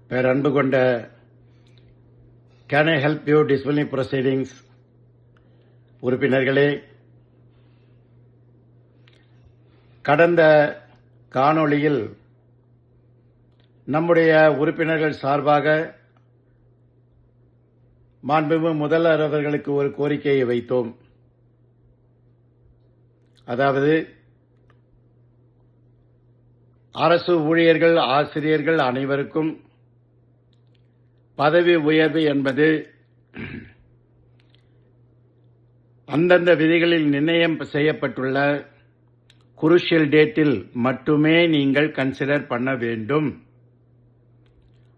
பேரன்பு கொண்ட can I help you disciplinary proceedings உறுப்பினர்களே, கடந்த காணொளியில் நம்முடைய உறுப்பினர்கள் சார்பாக மாண்புமிகு முதல்வர் அவர்களுக்கு ஒரு கோரிக்கையை வைத்தோம். அதாவது, அரசு ஊழியர்கள், ஆசிரியர்கள் அனைவருக்கும் பதவி உயர்வு என்பது அந்தந்த விதிகளில் நிர்ணயம் செய்யப்பட்டுள்ள குரூஷியல் டேட்டில் மட்டுமே நீங்கள் கன்சிடர் பண்ண வேண்டும்.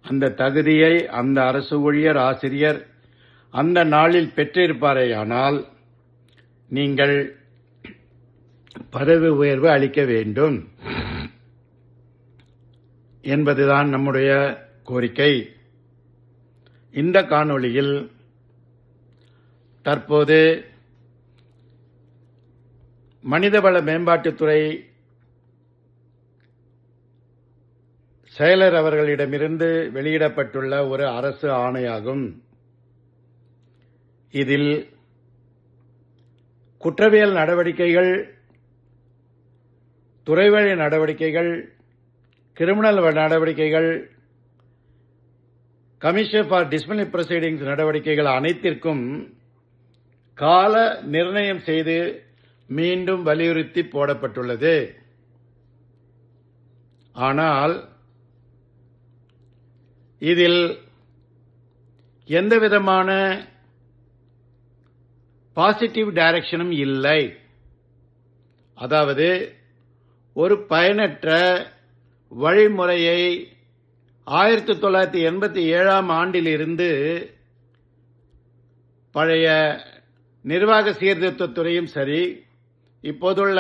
அந்த தகுதியை அந்த அரசு ஊழியர், ஆசிரியர் அந்த நாளில் பெற்றிருப்பாரேயானால் நீங்கள் பதவி உயர்வு அளிக்க வேண்டும் என்பதுதான் நம்முடைய கோரிக்கை. இந்த காணொளியில் தற்போது மனிதவள மேம்பாட்டுத்துறை செயலர் அவர்களிடமிருந்து வெளியிடப்பட்டுள்ள ஒரு அரசு ஆணையாகும். இதில் குற்றவியல் நடவடிக்கைகள், துறைவழி நடவடிக்கைகள், கிரிமினல் நடவடிக்கைகள், கமிஷன் ஃபார் டிசிப்ளினரி ப்ரொசீடிங்ஸ் நடவடிக்கைகள் அனைத்திற்கும் கால நிர்ணயம் செய்து மீண்டும் வலியுறுத்தி போடப்பட்டுள்ளது. ஆனால் இதில் எந்தவிதமான பாசிட்டிவ் டைரக்ஷனும் இல்லை. அதாவது, ஒரு பயனற்ற வழிமுறையை 1987 ஆண்டிலிருந்து பழைய நிர்வாக சீர்திருத்தத்துறையும் சரி, இப்போதுள்ள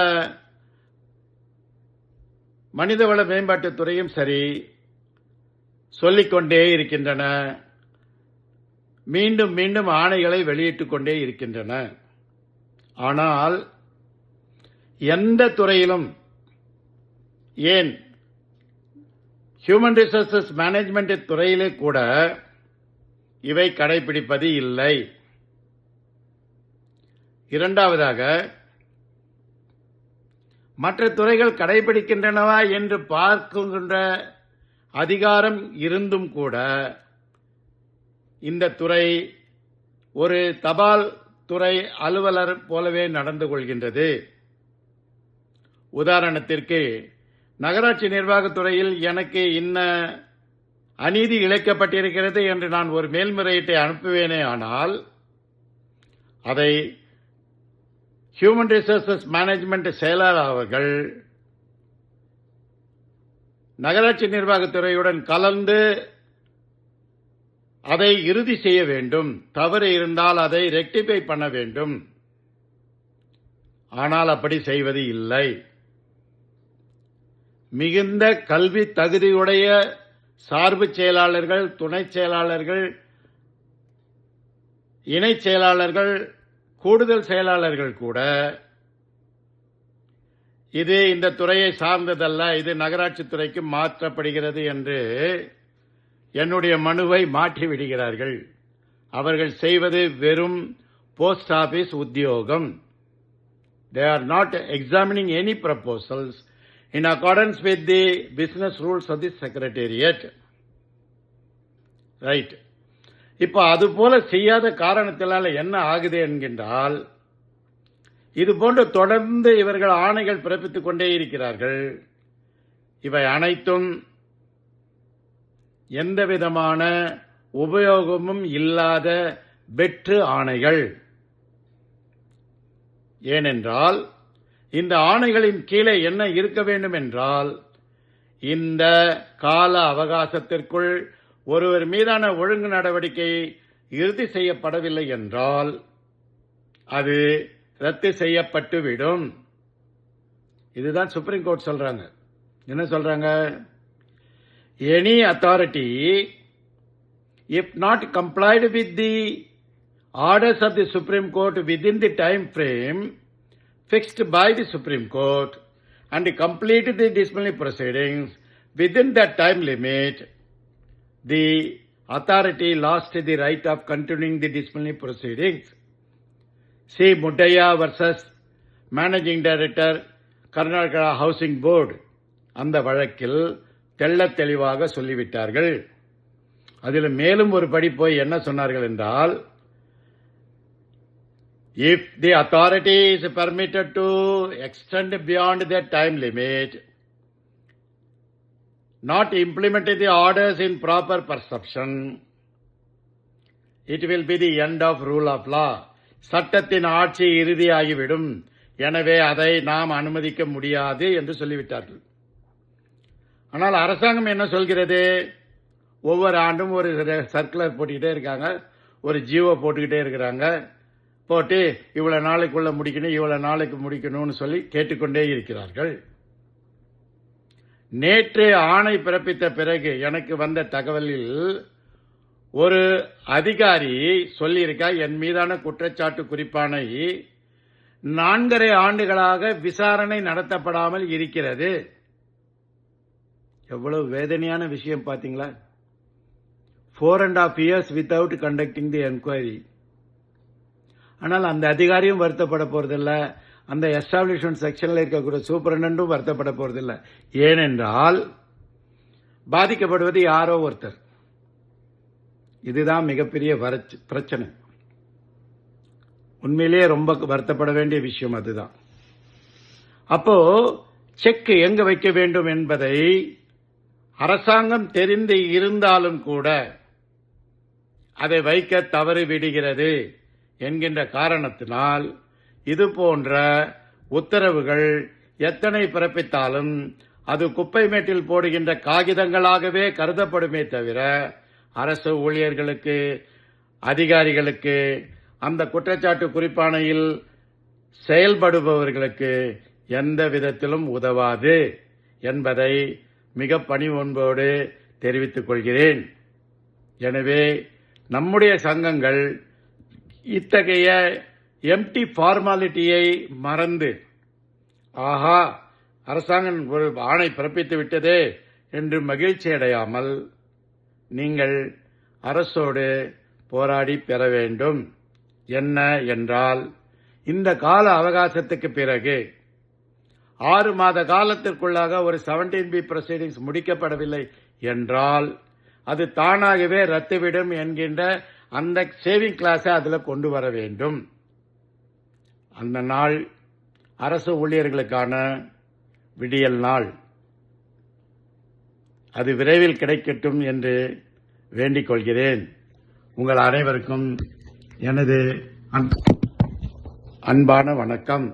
மனிதவள மேம்பாட்டுத்துறையும் சரி சொல்லிக்கொண்டே இருக்கின்றன. மீண்டும் மீண்டும் ஆணைகளை வெளியிட்டுக் கொண்டே இருக்கின்றன. ஆனால் எந்த துறையிலும், ஏன் ஹியூமன் ரிசோர்சஸ் மேனேஜ்மெண்ட் துறையிலே கூட இவை கடைபிடிப்பது இல்லை. இரண்டாவதாக, மற்ற துறைகள் கடைபிடிக்கின்றனவா என்று பார்க்கின்ற அதிகாரம் இருந்தும் கூட இந்த துறை ஒரு தபால் துறை அலுவலர் போலவே நடந்து கொள்கின்றது. உதாரணத்திற்கு, நகராட்சி நிர்வாகத்துறையில் எனக்கு இன்ன அநீதி இழைக்கப்பட்டிருக்கிறது என்று நான் ஒரு மேல்முறையீட்டை அனுப்புவேனே, ஆனால் அதை ஹியூமன் ரிசோர்சஸ் மேனேஜ்மெண்ட் செயலர் அவர்கள் நகராட்சி நிர்வாகத்துறையுடன் கலந்து அதை இறுதி செய்ய வேண்டும். தவறு இருந்தால் அதை ரெக்டிஃபை பண்ண வேண்டும். ஆனால் அப்படி செய்வது இல்லை. மிகுந்த கல்வி தகுதியுடைய சார்பு செயலாளர்கள், துணை செயலாளர்கள், இணை செயலாளர்கள், கூடுதல் செயலாளர்கள் கூட இது இந்த துறையை சார்ந்ததல்ல, இது நகராட்சி துறைக்கு மாற்றப்படுகிறது என்று என்னுடைய மனுவை மாற்றி விடுகிறார்கள். அவர்கள் செய்வது வெறும் போஸ்ட் ஆபீஸ் உத்தியோகம். They are not examining any proposals in accordance with the business rules of the secretariat. Right. இப்போ அதுபோல செய்யாத காரணத்தினால என்ன ஆகுது என்கின்றால், இது போன்று தொடர்ந்து இவர்கள் ஆணைகள் பிறப்பித்துக் கொண்டே இருக்கிறார்கள். இவை அனைத்தும் எந்தவிதமான உபயோகமும் இல்லாத வெற்று ஆணைகள். ஏனென்றால் இந்த ஆணைகளின் கீழே என்ன இருக்க வேண்டும் என்றால், இந்த கால அவகாசத்திற்குள் ஒருவர் மீதான ஒழுங்கு நடவடிக்கை இறுதி செய்யப்படவில்லை என்றால் அது ரத்து செய்யப்பட்டுவிடும். இதுதான் சுப்ரீம் கோர்ட் சொல்றாங்க. என்ன சொல்றாங்க? Any authority if not complied with the orders of the Supreme Court within the time frame fixed by the Supreme Court and completed the disciplinary proceedings within that time limit, the authority lost the right of continuing the disciplinary proceedings. C. Muddaya versus Managing Director, Karnataka Housing Board. அந்த வழக்கில் தெள்ளத் தெளிவாக சொல்லிவிட்டார்கள். அதில் மேலும் ஒரு படி போய் என்ன சொன்னார்கள் என்றால், if the authority is permitted to extend beyond the time limit, not implementing the orders in proper perception, it will be the end of rule of law. சட்டத்தின் ஆட்சி இறுதியாகிவிடும், எனவே அதை நாம் அனுமதிக்க முடியாது என்று சொல்லிவிட்டார்கள். ஆனால் அரசாங்கம் என்ன சொல்கிறது? ஒவ்வொரு ஆண்டும் ஒரு சர்க்குலர் போட்டுக்கிட்டே இருக்காங்க, ஒரு ஜியோ போட்டுக்கிட்டே இருக்கிறாங்க. போட்டு இவ்வளவு நாளைக்குள்ள முடிக்கணும், இவ்வளவு நாளைக்கு முடிக்கணும்னு சொல்லி கேட்டுக்கொண்டே இருக்கிறார்கள். நேற்று ஆணை பிறப்பித்த பிறகு எனக்கு வந்த தகவலில் ஒரு அதிகாரி சொல்லியிருக்கா, என் மீதான குற்றச்சாட்டு குறிப்பானை 4.5 ஆண்டுகளாக விசாரணை நடத்தப்படாமல் இருக்கிறது. எவ்வளவு வேதனையான விஷயம் பாத்தீங்களா? 4.5 years without conducting the enquiry. ஆனால் அந்த அதிகாரியும் வருத்தப்பட போறதில்லை, அந்த எஸ்டாப்ளிஷ்மெண்ட் செக்ஷன்ல இருக்கக்கூடிய சூப்பரண்டும் வருத்தப்பட போறதில்லை. ஏனென்றால் பாதிக்கப்படுவது யாரோ ஒருத்தர். இதுதான் மிகப்பெரிய பிரச்சனை. உண்மையிலேயே ரொம்ப வருத்தப்பட வேண்டிய விஷயம் அதுதான். அப்போ செக் எங்க வைக்க வேண்டும் என்பதை அரசாங்கம் தெரிந்து இருந்தாலும் கூட அதை வைக்க தவறி விடுகிறது என்கின்ற காரணத்தினால் இது போன்ற உத்தரவுகள் எத்தனை பிறப்பித்தாலும் அது குப்பை மேட்டில் போடுகின்ற காகிதங்களாகவே கருதப்படுமே தவிர அரசு ஊழியர்களுக்கு, அதிகாரிகளுக்கு, அந்த குற்றச்சாட்டு குறிப்பாணையில் செயல்படுபவர்களுக்கு எந்த விதத்திலும் உதவாது என்பதை மிக பணிவொன்போடு தெரிவித்துக் கொள்கிறேன். எனவே நம்முடைய சங்கங்கள் இத்தகைய எம்டி ஃபார்மாலிட்டியை மறந்து, ஆஹா அரசாங்கம் ஒரு ஆணை பிறப்பித்து விட்டதே என்று மகிழ்ச்சி அடையாமல் நீங்கள் அரசோடு போராடி பெற வேண்டும். என்ன என்றால், இந்த கால அவகாசத்துக்கு பிறகு 6 மாத காலத்திற்குள்ளாக ஒரு 17B ப்ரொசீடிங்ஸ் முடிக்கப்படவில்லை என்றால் அது தானாகவே ரத்துவிடும் என்கின்ற அந்த சேவிங் கிளாஸை அதில் கொண்டு வர வேண்டும். அந்த நாள் அரசு ஊழியர்களுக்கான விடியல் நாள். அது விரைவில் கிடைக்கட்டும் என்று வேண்டிக் கொள்கிறேன். உங்கள் அனைவருக்கும் எனது அன்பான வணக்கம்.